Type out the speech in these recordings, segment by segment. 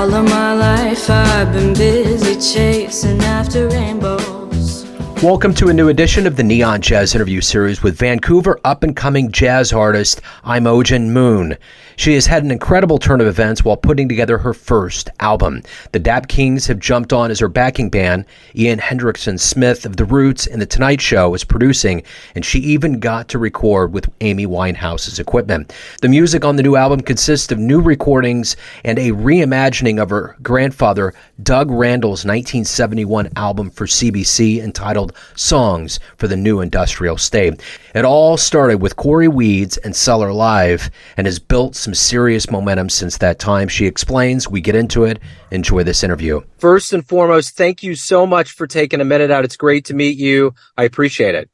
All of my life I've been busy chasing after rainbows. Welcome to a new edition of the Neon Jazz interview series with Vancouver up-and-coming jazz artist Imogen Moon. She has had an incredible turn of events while putting together her first album. The Dap Kings have jumped on as her backing band. Ian Hendrickson Smith of The Roots and The Tonight Show is producing, and she even got to record with Amy Winehouse's equipment. The music on the new album consists of new recordings and a reimagining of her grandfather Doug Randall's 1971 album for CBC entitled Songs for the New Industrial State. It all started with Corey Weeds and Cellar Live and has built some serious momentum since that time. She explains. We get into it. Enjoy this interview. First and foremost, thank you so much for taking a minute out. It's great to meet you. I appreciate it.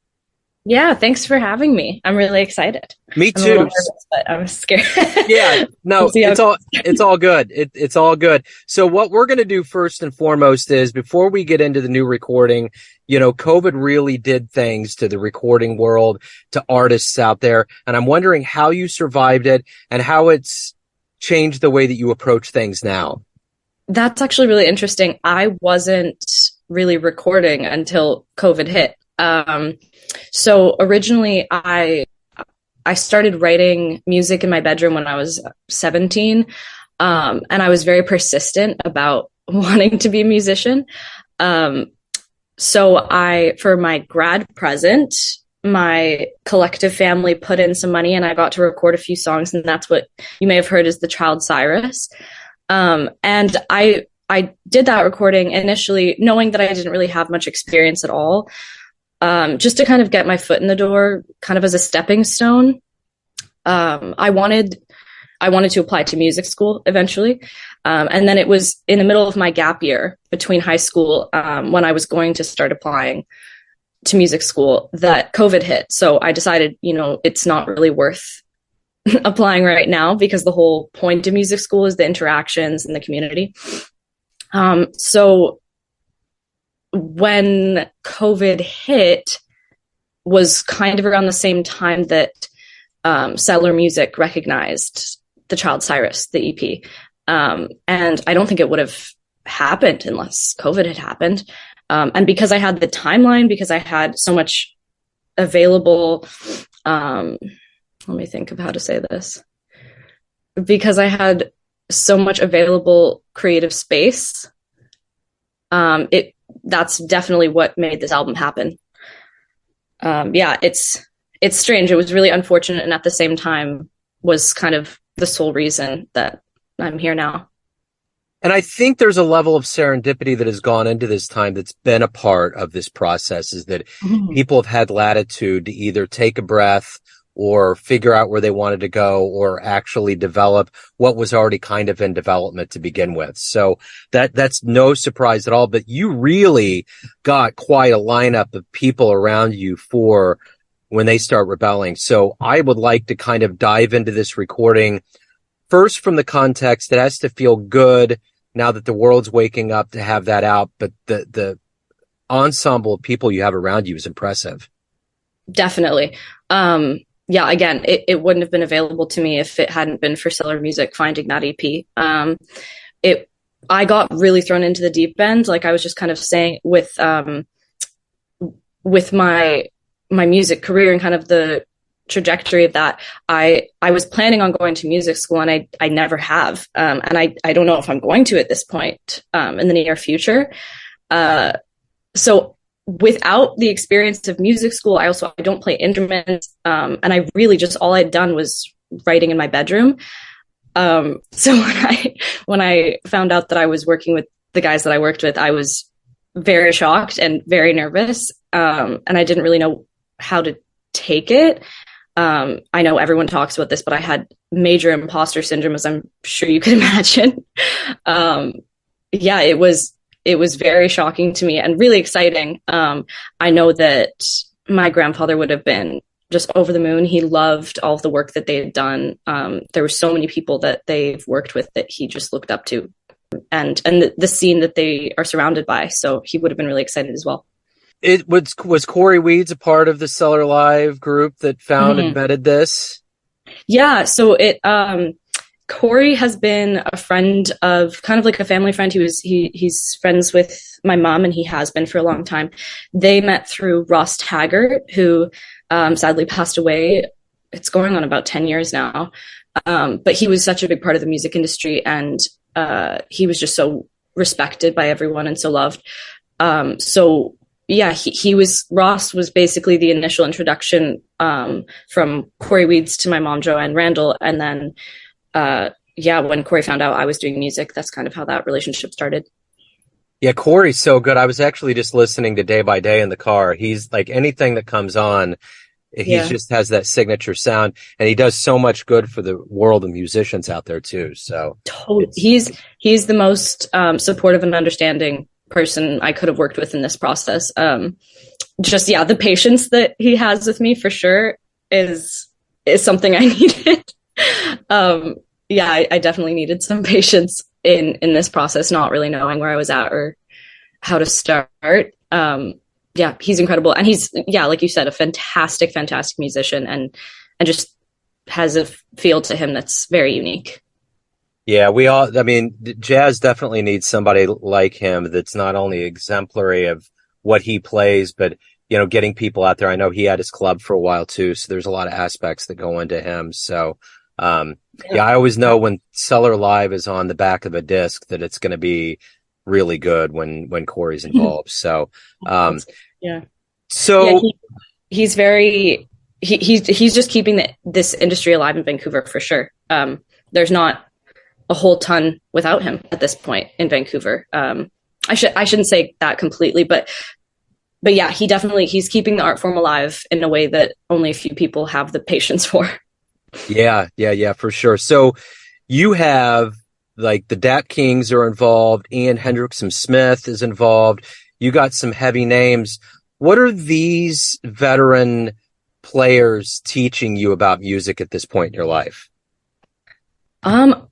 Yeah, thanks for having me. I'm really excited. Me too. I'm a little nervous, but I'm scared. Yeah, no, it's all good. It's all good. So what we're going to do first and foremost is, before we get into the new recording, you know, COVID really did things to the recording world, to artists out there. And I'm wondering how you survived it and how it's changed the way that you approach things now. That's actually really interesting. I wasn't really recording until COVID hit. So originally I started writing music in my bedroom when I was 17. And I was very persistent about wanting to be a musician. So for my grad present, my collective family put in some money and I got to record a few songs, and that's what you may have heard as The Child Cyrus. And I did that recording initially knowing that I didn't really have much experience at all. Just to kind of get my foot in the door, kind of as a stepping stone. I wanted to apply to music school eventually. And then it was in the middle of my gap year between high school, when I was going to start applying to music school, that COVID hit. So I decided, it's not really worth applying right now, because the whole point of music school is the interactions in the community. So when COVID hit was kind of around the same time that Cellar Music recognized The Child Cyrus, the EP. And I don't think it would have happened unless COVID had happened. And because I had the timeline, because I had so much available, let me think of how to say this. Because I had so much available creative space, that's definitely what made this album happen. It's strange. It was really unfortunate, and at the same time was kind of the sole reason that I'm here now. And I think there's a level of serendipity that has gone into this time that's been a part of this process, is that people have had latitude to either take a breath or figure out where they wanted to go, or actually develop what was already kind of in development to begin with. So that's no surprise at all. But you really got quite a lineup of people around you for when they start rebelling. So I would like to kind of dive into this recording first from the context. It has to feel good now that the world's waking up to have that out. But the ensemble of people you have around you is impressive. Definitely. Yeah, again, it wouldn't have been available to me if it hadn't been for Cellar Music finding that EP. I got really thrown into the deep end, like I was just kind of saying, with my music career and kind of the trajectory of that. I was planning on going to music school, and I never have. And I don't know if I'm going to at this point in the near future. So without the experience of music school, I don't play instruments. And I really just, all I'd done was writing in my bedroom. So when I found out that I was working with the guys that I worked with, I was very shocked and very nervous. And I didn't really know how to take it. I know everyone talks about this, but I had major imposter syndrome, as I'm sure you can imagine. It was very shocking to me and really exciting. I know that my grandfather would have been just over the moon. He loved all of the work that they had done. There were so many people that they've worked with that he just looked up to, and the scene that they are surrounded by. So he would have been really excited as well. It was Corey Weeds a part of the Cellar Live group that found and vetted this? Yeah. So Corey has been a friend of, kind of like a family friend. He's friends with my mom, and he has been for a long time. They met through Ross Taggart, who sadly passed away. It's going on about 10 years now. But he was such a big part of the music industry, and he was just so respected by everyone and so loved. So yeah, Ross was basically the initial introduction from Corey Weeds to my mom, Joanne Randall. And then when Corey found out I was doing music, that's kind of how that relationship started. Yeah, Corey's so good. I was actually just listening to Day by Day in the car. He's like, anything that comes on, he just has that signature sound, and he does so much good for the world of musicians out there too. So he's the most supportive and understanding person I could have worked with in this process. The patience that he has with me for sure is something I needed. I definitely needed some patience in this process, not really knowing where I was at or how to start. He's incredible. And he's, like you said, a fantastic musician, and just has a feel to him that's very unique. Yeah, jazz definitely needs somebody like him that's not only exemplary of what he plays, but, getting people out there. I know he had his club for a while too, so there's a lot of aspects that go into him. So, I always know when Cellar Live is on the back of a disc that it's going to be really good when Corey's involved. So, he's just keeping this industry alive in Vancouver for sure. There's not a whole ton without him at this point in Vancouver. I shouldn't say that completely, but yeah, he's keeping the art form alive in a way that only a few people have the patience for. Yeah, for sure. So you have, like, the Dap Kings are involved. Ian Hendrickson Smith is involved. You got some heavy names. What are these veteran players teaching you about music at this point in your life? I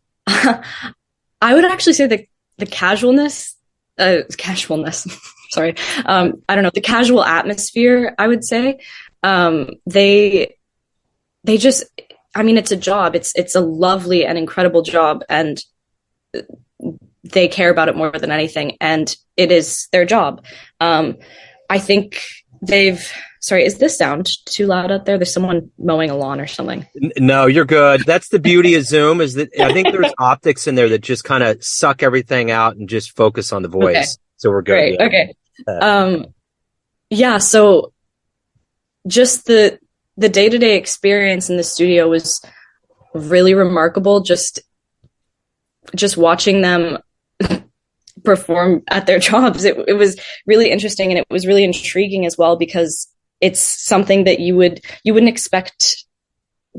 would actually say the casualness, sorry. I don't know, the casual atmosphere, I would say. They just, it's a job. It's a lovely and incredible job, and they care about it more than anything, and it is their job. I think sorry, is this sound too loud out there? There's someone mowing a lawn or something. No, you're good. That's the beauty of Zoom, is that I think there's optics in there that just kind of suck everything out and just focus on the voice. Okay. So we're good. Great. Yeah. Okay. So just the day-to-day experience in the studio was really remarkable. Just watching them perform at their jobs. It was really interesting, and it was really intriguing as well, because it's something that you wouldn't expect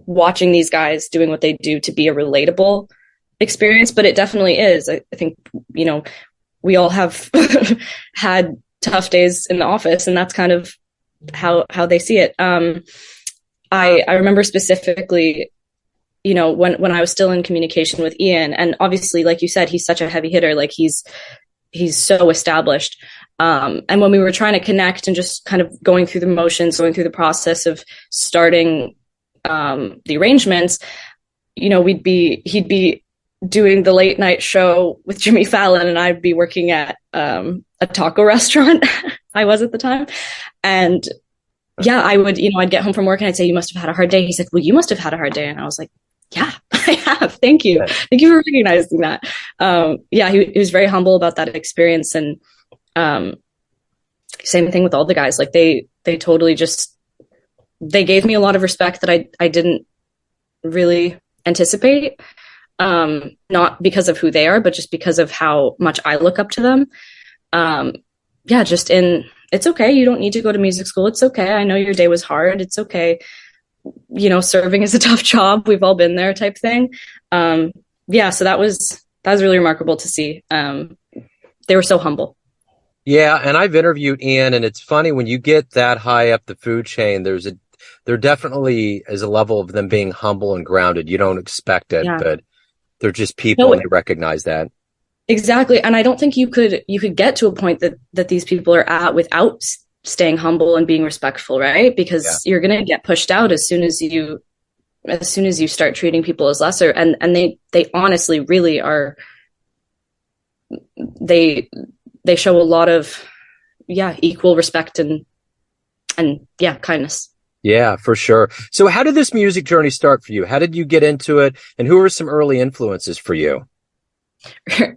watching these guys doing what they do to be a relatable experience, but it definitely is. I think, we all have had tough days in the office, and that's kind of how they see it. I remember specifically, when I was still in communication with Ian, and obviously, like you said, he's such a heavy hitter, like he's so established. And when we were trying to connect and just kind of going through the motions, going through the process of starting the arrangements, he'd be doing the late night show with Jimmy Fallon, and I'd be working at a taco restaurant. I was at the time. And I would, I'd get home from work and I'd say, "You must have had a hard day." He's like, "Well, you must have had a hard day." And I was like, "Yeah, I have. Thank you. Thank you for recognizing that." He was very humble about that experience. And same thing with all the guys. Like they totally they gave me a lot of respect that I didn't really anticipate. Not because of who they are, but just because of how much I look up to them. It's okay. You don't need to go to music school. It's okay. I know your day was hard. It's okay. Serving is a tough job. We've all been there, type thing. So that was really remarkable to see. They were so humble. Yeah. And I've interviewed Ian, and it's funny when you get that high up the food chain, there definitely is a level of them being humble and grounded. You don't expect it, but they're just people, and they recognize that. Exactly. And I don't think you could get to a point that these people are at without staying humble and being respectful, right? Because you're going to get pushed out as soon as you as soon as you start treating people as lesser, and they honestly really are, they show a lot of equal respect and kindness. Yeah, for sure. So how did this music journey start for you? How did you get into it? And who were some early influences for you?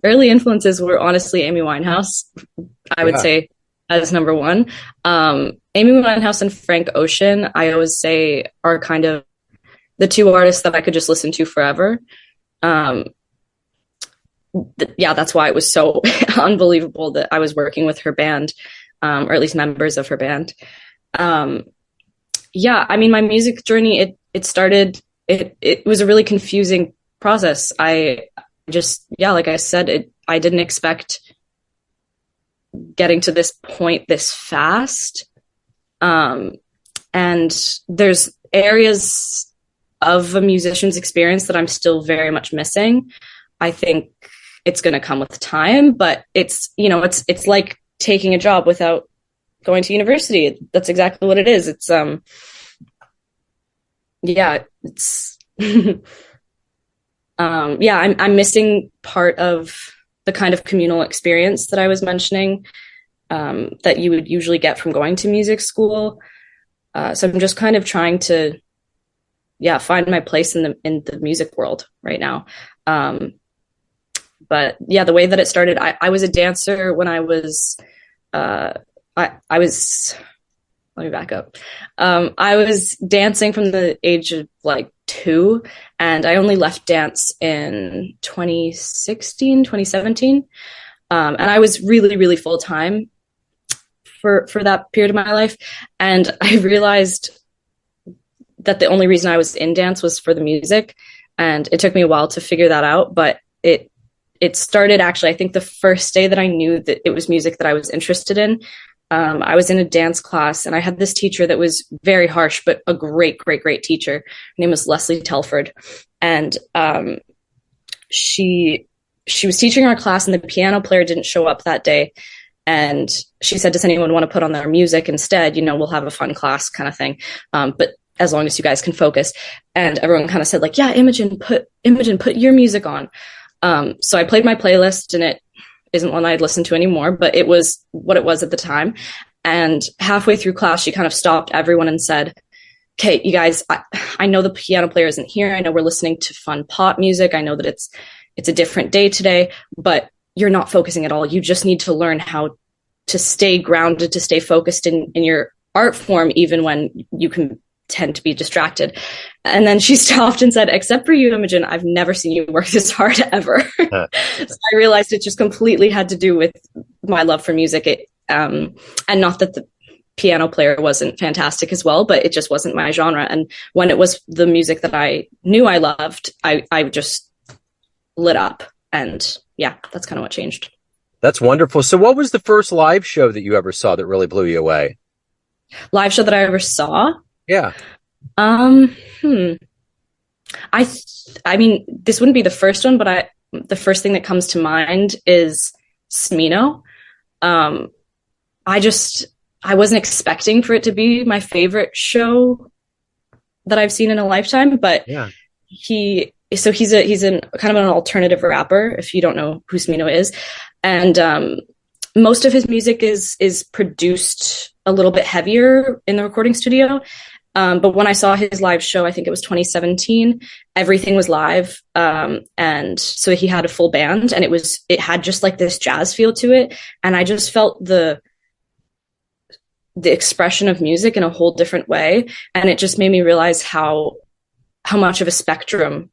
Early influences were honestly Amy Winehouse, I would say, as number one. Amy Winehouse and Frank Ocean, I always say, are kind of the two artists that I could just listen to forever. That's why it was so unbelievable that I was working with her band, or at least members of her band. I mean, my music journey, it started, it was a really confusing process. I just, like I said, I didn't expect getting to this point this fast. And there's areas of a musician's experience that I'm still very much missing. I think it's going to come with time, but it's like taking a job without going to university. That's exactly what it is. It's I'm missing part of the kind of communal experience that I was mentioning, that you would usually get from going to music school. So I'm just kind of trying to find my place in the music world right now. But the way that it started, I was a dancer when I was, let me back up. I was dancing from the age of like 2, and I only left dance in 2017. And I was really, really full time for that period of my life. And I realized that the only reason I was in dance was for the music. And it took me a while to figure that out, but it started actually, I think the first day that I knew that it was music that I was interested in. I was in a dance class, and I had this teacher that was very harsh, but a great, great, great teacher. Her name was Leslie Telford. And she was teaching our class, and the piano player didn't show up that day. And she said, does anyone want to put on their music instead? We'll have a fun class kind of thing. But as long as you guys can focus. And everyone kind of said like, yeah, Imogen, put your music on. So I played my playlist, and it isn't one I'd listen to anymore, but it was what it was at the time. And halfway through class, she kind of stopped everyone and said, okay, you guys, I know the piano player isn't here. I know we're listening to fun pop music. I know that it's a different day today, but you're not focusing at all. You just need to learn how to stay grounded, to stay focused in your art form, even when you can tend to be distracted. And then she stopped and said, except for you, Imogen, I've never seen you work this hard ever. So I realized it just completely had to do with my love for music. And not that the piano player wasn't fantastic as well, but it just wasn't my genre. And when it was the music that I knew I loved, I just lit up. And that's kind of what changed. That's wonderful. So what was the first live show that you ever saw that really blew you away? Live show that I ever saw? Yeah. I mean, this wouldn't be the first one, but the first thing that comes to mind is Smino. I wasn't expecting for it to be my favorite show that I've seen in a lifetime, but he's kind of an alternative rapper, if you don't know who Smino is. And most of his music is produced a little bit heavier in the recording studio. But when I saw his live show, I think it was 2017, everything was live. And so he had a full band, and it had just like this jazz feel to it. And I just felt the expression of music in a whole different way. And it just made me realize how much of a spectrum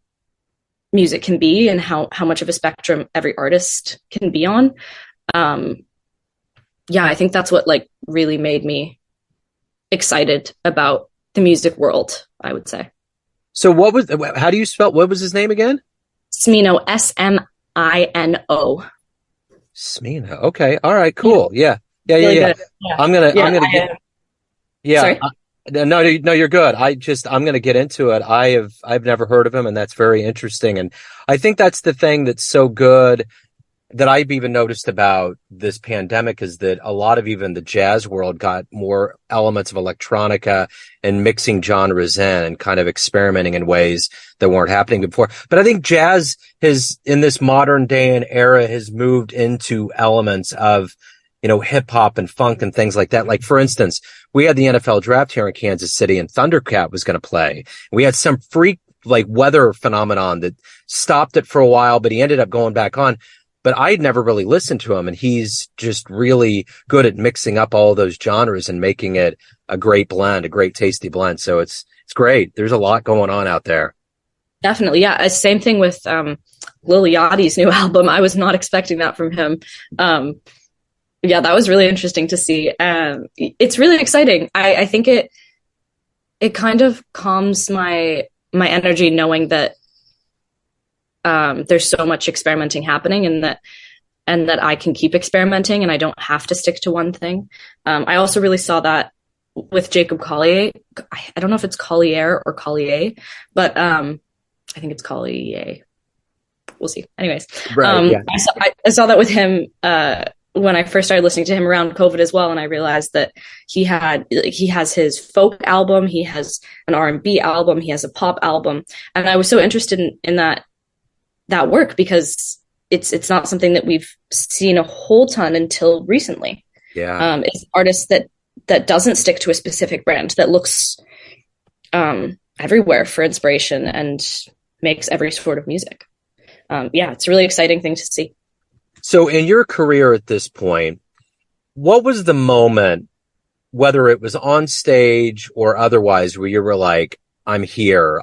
music can be, and how much of a spectrum every artist can be on. I think that's what like really made me excited about the music world, I would say. So how do you spell, what was his name again? Smino, Smino. Smino. Okay. All right, cool. Yeah. Really Yeah. good. Yeah. I'm going to get, Sorry? no, you're good. I'm going to get into it. I've never heard of him, and that's very interesting. And I think that's the thing that's so good. that I've even noticed about this pandemic is that a lot of even the jazz world got more elements of electronica and mixing genres in and kind of experimenting in ways that weren't happening before. But I think jazz has, in this modern day and era, has moved into elements of, hip hop and funk and things like that. Like, for instance, we had the NFL draft here in Kansas City and Thundercat was going to play. We had some freak like weather phenomenon that stopped it for a while, but he ended up going back on. But I'd never really listened to him, and he's just really good at mixing up all those genres and making it a great blend, a great tasty blend. So it's great. There's a lot going on out there. Definitely. Yeah. Same thing with Lil Yachty's new album. I was not expecting that from him. Yeah, that was really interesting to see. It's really exciting. I think it kind of calms my energy knowing that there's so much experimenting happening and that I can keep experimenting and I don't have to stick to one thing. I also really saw that with Jacob Collier. I don't know if it's Collier or Collier, but I think it's Collier. We'll see. Anyways, right, yeah. I saw that with him when I first started listening to him around COVID as well, and I realized that he has his folk album, he has an R&B album, he has a pop album, and I was so interested in that work because it's not something that we've seen a whole ton until recently. Yeah, it's an artist that doesn't stick to a specific brand, that looks everywhere for inspiration and makes every sort of music. Yeah, it's a really exciting thing to see. So in your career at this point, what was the moment, whether it was on stage or otherwise, where you were like, I'm here,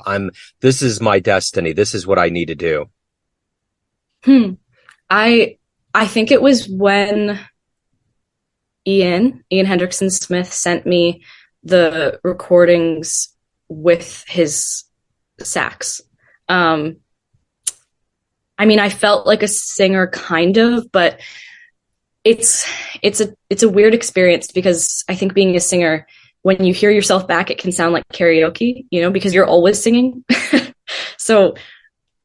this is my destiny, this is what I need to do? I think it was when Ian Hendrickson Smith sent me the recordings with his sax. I mean, I felt like a singer kind of, but it's a weird experience because I think being a singer, when you hear yourself back, it can sound like karaoke, because you're always singing. So,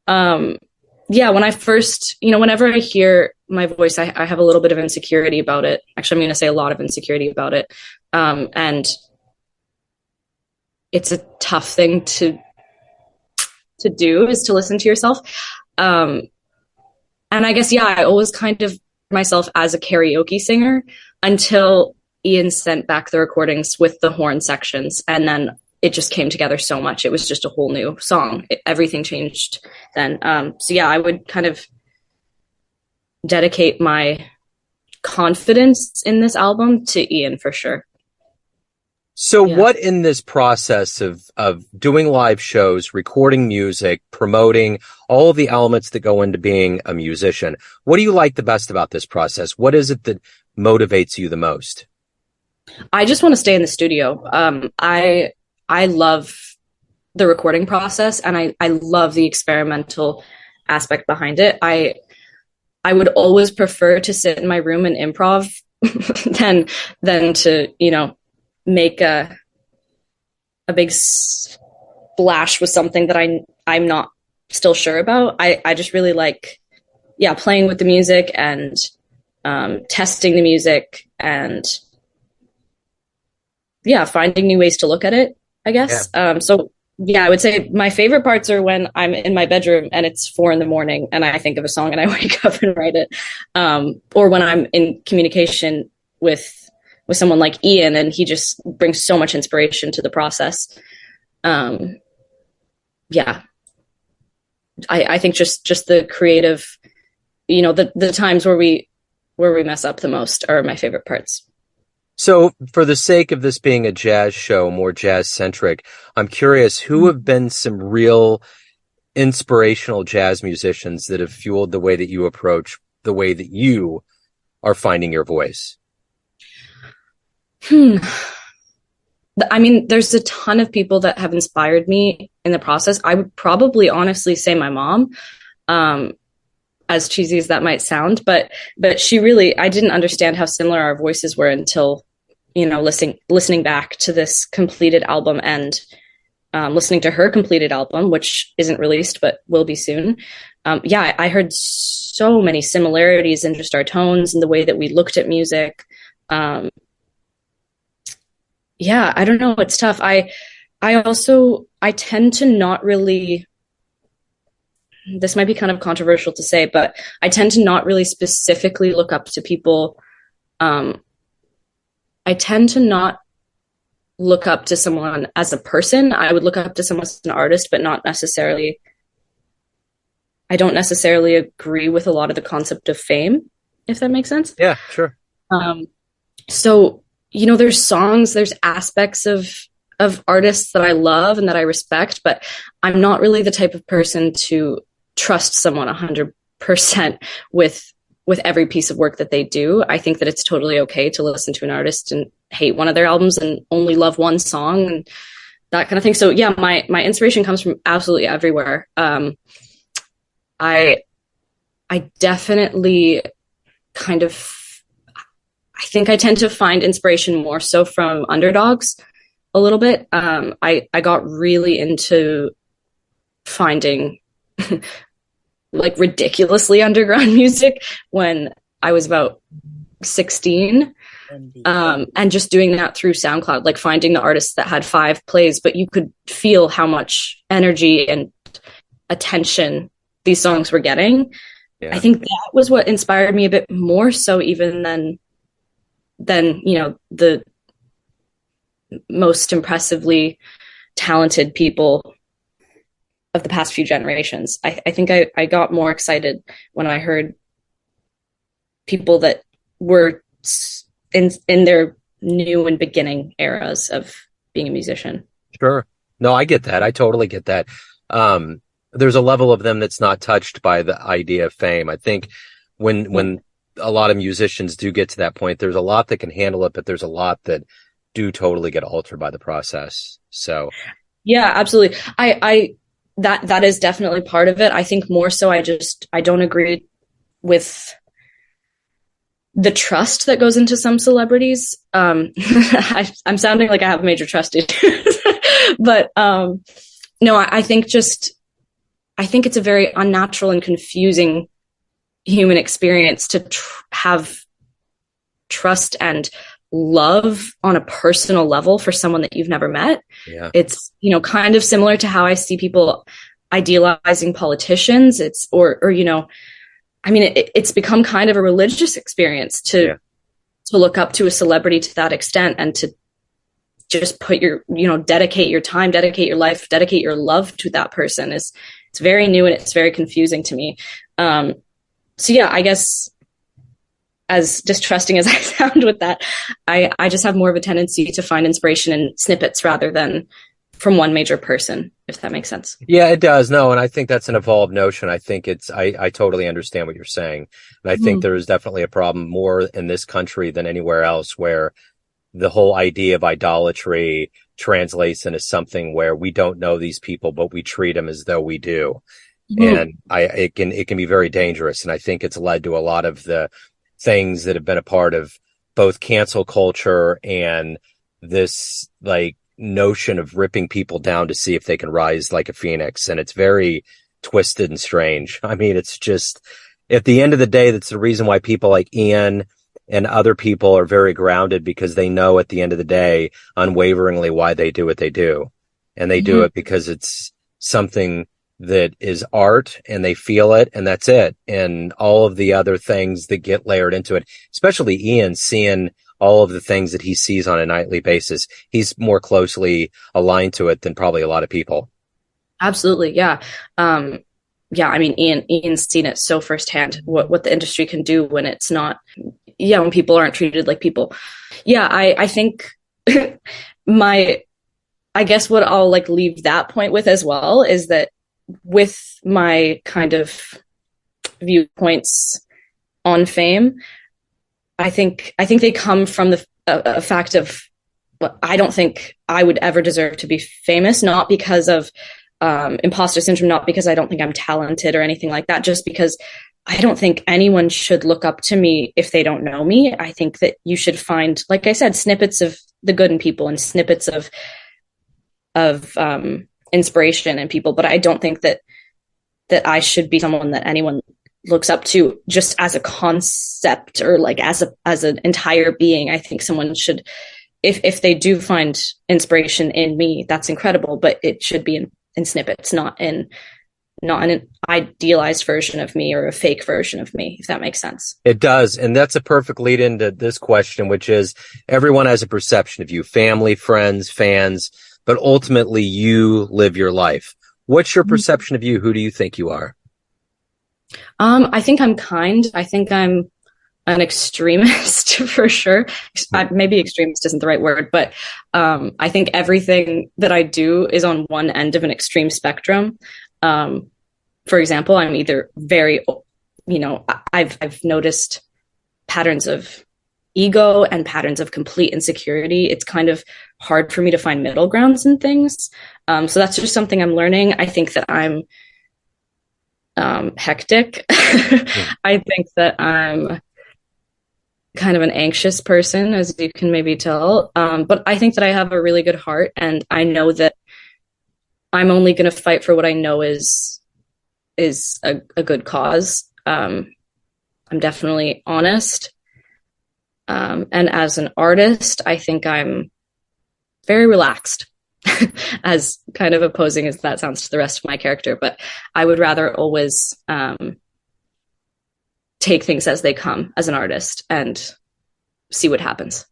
yeah, when I first, whenever I hear my voice, I have a little bit of insecurity about it. Actually, I'm going to say a lot of insecurity about it. And it's a tough thing to do, is to listen to yourself. And I guess, yeah, I always kind of myself as a karaoke singer until Ian sent back the recordings with the horn sections. And then it just came together so much. It was just a whole new song. Everything changed then. So yeah, I would kind of dedicate my confidence in this album to Ian for sure. So yeah. What in this process of doing live shows, recording music, promoting, all of the elements that go into being a musician, what do you like the best about this process? What is it that motivates you the most? I just want to stay in the studio. I love the recording process and I love the experimental aspect behind it. I would always prefer to sit in my room and improv than to, make a big splash with something that I'm not still sure about. I just really like, playing with the music and testing the music and finding new ways to look at it, I guess. Yeah. So I would say my favorite parts are when I'm in my bedroom and it's 4 a.m. and I think of a song and I wake up and write it. Or when I'm in communication with someone like Ian and he just brings so much inspiration to the process. I think just the creative, the times where we mess up the most are my favorite parts. So for the sake of this being a jazz show, more jazz centric, I'm curious, who have been some real inspirational jazz musicians that have fueled the way that you approach the way that you are finding your voice? I mean, there's a ton of people that have inspired me in the process. I would probably honestly say my mom, as cheesy as that might sound, but she really, I didn't understand how similar our voices were until, listening back to this completed album and listening to her completed album, which isn't released but will be soon. I heard so many similarities in just our tones and the way that we looked at music. I don't know. It's tough. I tend to not really, this might be kind of controversial to say, but I tend to not really specifically look up to people. I tend to not look up to someone as a person. I would look up to someone as an artist, but not necessarily, I don't necessarily agree with a lot of the concept of fame, if that makes sense. Yeah, sure. So, there's aspects of artists that I love and that I respect, but I'm not really the type of person to trust someone 100% with every piece of work that they do. I think that it's totally okay to listen to an artist and hate one of their albums and only love one song and that kind of thing. So yeah, my inspiration comes from absolutely everywhere. I definitely I think I tend to find inspiration more so from underdogs a little bit. I got really into finding like ridiculously underground music when I was about 16. And just doing that through SoundCloud, like finding the artists that had 5 plays, but you could feel how much energy and attention these songs were getting. Yeah. I think that was what inspired me a bit more so even than the most impressively talented people of the past few generations. I think I got more excited when I heard people that were in their new and beginning eras of being a musician. Sure. No, I get that. I totally get that. There's a level of them that's not touched by the idea of fame. I think when a lot of musicians do get to that point, there's a lot that can handle it, but there's a lot that do totally get altered by the process. So yeah, absolutely. That is definitely part of it. I think more so I don't agree with the trust that goes into some celebrities. I'm sounding like I have major trust issues, but no, I think it's a very unnatural and confusing human experience to have trust and love on a personal level for someone that you've never met. Yeah. It's, kind of similar to how I see people idealizing politicians. It's, it's become kind of a religious experience to look up to a celebrity to that extent and to just put dedicate your time, dedicate your life, dedicate your love to that person. It's very new and it's very confusing to me. So yeah, I guess as distrusting as I sound with that, I just have more of a tendency to find inspiration in snippets rather than from one major person, if that makes sense. Yeah, it does. No, and I think that's an evolved notion. I think I totally understand what you're saying. And I think there is definitely a problem more in this country than anywhere else where the whole idea of idolatry translates into something where we don't know these people, but we treat them as though we do. And it can be very dangerous. And I think it's led to a lot of the things that have been a part of both cancel culture and this like notion of ripping people down to see if they can rise like a phoenix. And it's very twisted and strange. I mean, it's just at the end of the day, that's the reason why people like Ian and other people are very grounded, because they know at the end of the day, unwaveringly, why they do what they do. And they do it because it's something that is art and they feel it and that's it. And all of the other things that get layered into it, especially Ian seeing all of the things that he sees on a nightly basis, he's more closely aligned to it than probably a lot of people. Absolutely. Yeah. I mean, Ian's seen it so firsthand what the industry can do when it's not, when people aren't treated like people. Yeah. I think I guess what I'll like leave that point with as well is that with my kind of viewpoints on fame, I think they come from the fact of, I don't think I would ever deserve to be famous, not because of imposter syndrome, not because I don't think I'm talented or anything like that, just because I don't think anyone should look up to me if they don't know me. I think that you should find, like I said, snippets of the good in people and snippets of of inspiration in people, but I don't think that I should be someone that anyone looks up to just as a concept or like as an entire being. I think someone should, if they do find inspiration in me, that's incredible, but it should be in snippets, not in an idealized version of me or a fake version of me, if that makes sense. It does. And that's a perfect lead into this question, which is everyone has a perception of you, family, friends, fans, but ultimately you live your life. What's your perception of you? Who do you think you are? I think I'm kind. I think I'm an extremist for sure. Maybe extremist isn't the right word, but I think everything that I do is on one end of an extreme spectrum. For example, I'm either very, I've noticed patterns of ego and patterns of complete insecurity. It's kind of hard for me to find middle grounds in things. So that's just something I'm learning. I think that I'm hectic. I think that I'm kind of an anxious person, as you can maybe tell. But I think that I have a really good heart, and I know that I'm only going to fight for what I know is a good cause. I'm definitely honest. And as an artist, I think I'm very relaxed, as kind of opposing as that sounds to the rest of my character. But I would rather always take things as they come as an artist and see what happens.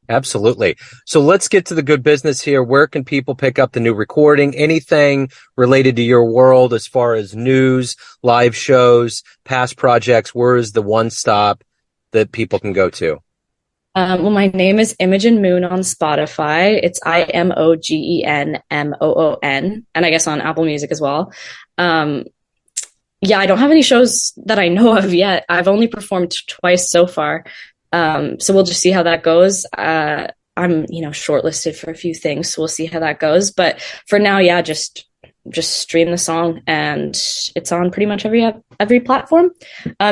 Absolutely. So let's get to the good business here. Where can people pick up the new recording? Anything related to your world as far as news, live shows, past projects? Where is the one stop that people can go to? Well, my name is Imogen Moon on Spotify. It's IMOGENMOON, and I guess on Apple Music as well. Yeah, I don't have any shows that I know of yet. I've only performed twice so far. So we'll just see how that goes. I'm, shortlisted for a few things, so we'll see how that goes. But for now, yeah, just stream the song, and it's on pretty much every platform.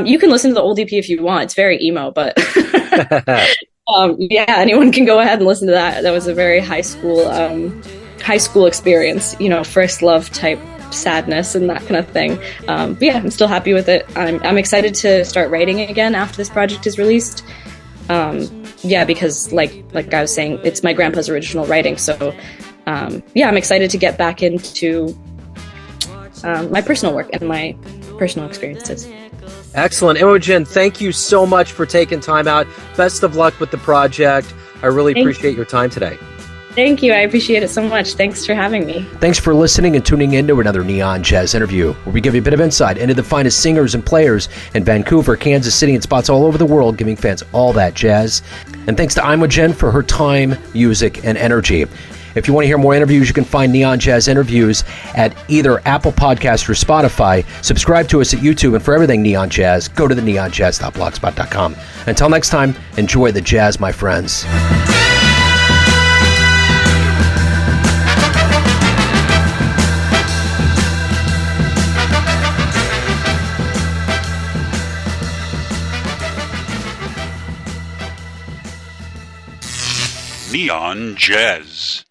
You can listen to the old EP if you want. It's very emo, but yeah, anyone can go ahead and listen to that. That was a very high school experience, first love type sadness and that kind of thing. But yeah, I'm still happy with it. I'm excited to start writing again after this project is released. Yeah, because like I was saying, it's my grandpa's original writing. So yeah, I'm excited to get back into my personal work and my personal experiences. Excellent. Imogen, thank you so much for taking time out. Best of luck with the project. I really appreciate your time today. Thank you. I appreciate it so much. Thanks for having me. Thanks for listening and tuning in to another Neon Jazz interview, where we give you a bit of insight into the finest singers and players in Vancouver, Kansas City, and spots all over the world, giving fans all that jazz. And thanks to Imogen for her time, music, and energy. If you want to hear more interviews, you can find Neon Jazz interviews at either Apple Podcasts or Spotify. Subscribe to us at YouTube, and for everything Neon Jazz, go to the neonjazz.blogspot.com. Until next time, enjoy the jazz, my friends. Neon Jazz.